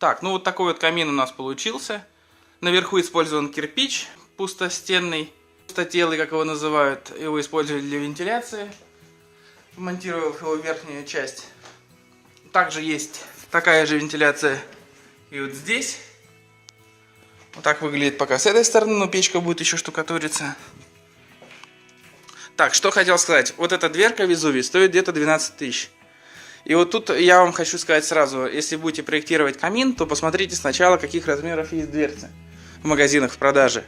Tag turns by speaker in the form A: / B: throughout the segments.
A: Так, ну вот такой вот камин у нас получился. Наверху использован кирпич пустостенный, пустотелый, как его называют. Его использовали для вентиляции, монтировав его верхнюю часть. Также есть такая же вентиляция и вот здесь. Вот так выглядит пока с этой стороны, но печка будет еще штукатуриться. Так, что хотел сказать. Вот эта дверка Везувий стоит где-то 12 тысяч. И вот тут я вам хочу сказать сразу, если будете проектировать камин, то посмотрите сначала, каких размеров есть дверцы в магазинах в продаже.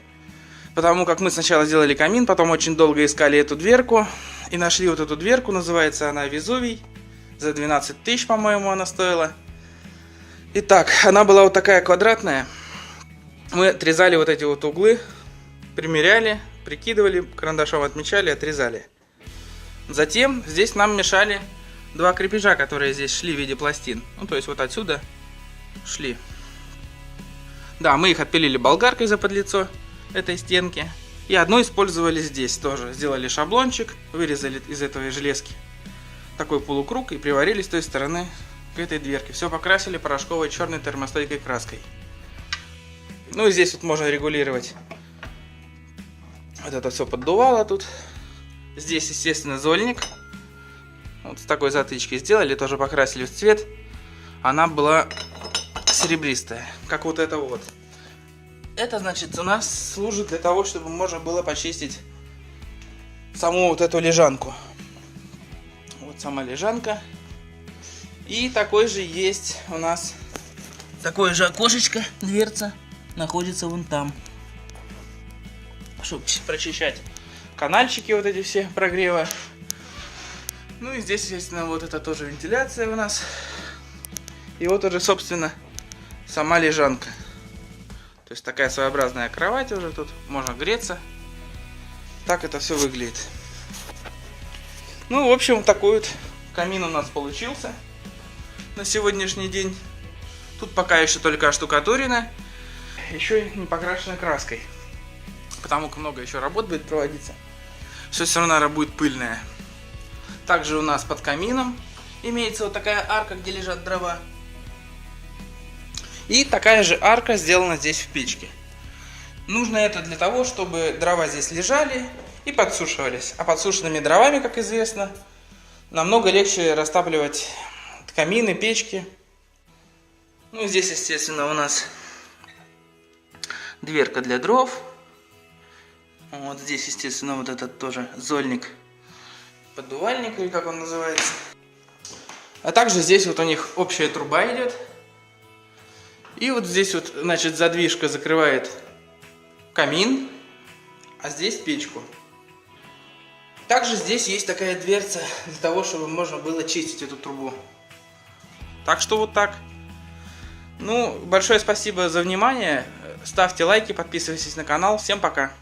A: Потому как мы сначала сделали камин, потом очень долго искали эту дверку и нашли вот эту дверку, называется она Везувий. За 12 тысяч, по-моему, она стоила. Итак, она была вот такая квадратная. Мы отрезали вот эти вот углы, примеряли, прикидывали, карандашом отмечали, отрезали. Затем здесь нам мешали два крепежа, которые здесь шли в виде пластин. Ну, то есть вот отсюда шли. Да, мы их отпилили болгаркой за подлицо этой стенки. И одну использовали здесь тоже. Сделали шаблончик, вырезали из этой железки такой полукруг и приварили с той стороны к этой дверке. Все покрасили порошковой черной термостойкой краской. Ну и здесь вот можно регулировать. Вот это все поддувало тут. Здесь, естественно, зольник. Вот с такой затычкой сделали, тоже покрасили в цвет. Она была серебристая, как вот это вот. Это, значит, у нас служит для того, чтобы можно было почистить саму вот эту лежанку. Вот сама лежанка. И такой же есть у нас такое же окошечко, дверца, находится вон там. Чтобы прочищать канальчики вот эти все прогрева. Ну и здесь, естественно, вот это тоже вентиляция у нас. И вот уже, собственно, сама лежанка. То есть такая своеобразная кровать уже тут. Можно греться. Так это все выглядит. Ну, в общем, такой вот камин у нас получился на сегодняшний день. Тут пока еще только оштукатурено. Еще не покрашено краской. Потому как много еще работ будет проводиться. Все равно будет пыльное. Также у нас под камином имеется вот такая арка, где лежат дрова. И такая же арка сделана здесь в печке. Нужно это для того, чтобы дрова здесь лежали и подсушивались. А подсушенными дровами, как известно, намного легче растапливать камины, печки. Ну и здесь, естественно, у нас дверка для дров. Вот здесь, естественно, вот этот тоже зольник, поддувальник, или как он называется. А также здесь вот у них общая труба идет. И вот здесь вот, значит, задвижка закрывает камин, а здесь печку. Также здесь есть такая дверца для того, чтобы можно было чистить эту трубу. Так что вот так. Ну, большое спасибо за внимание. Ставьте лайки, подписывайтесь на канал. Всем пока.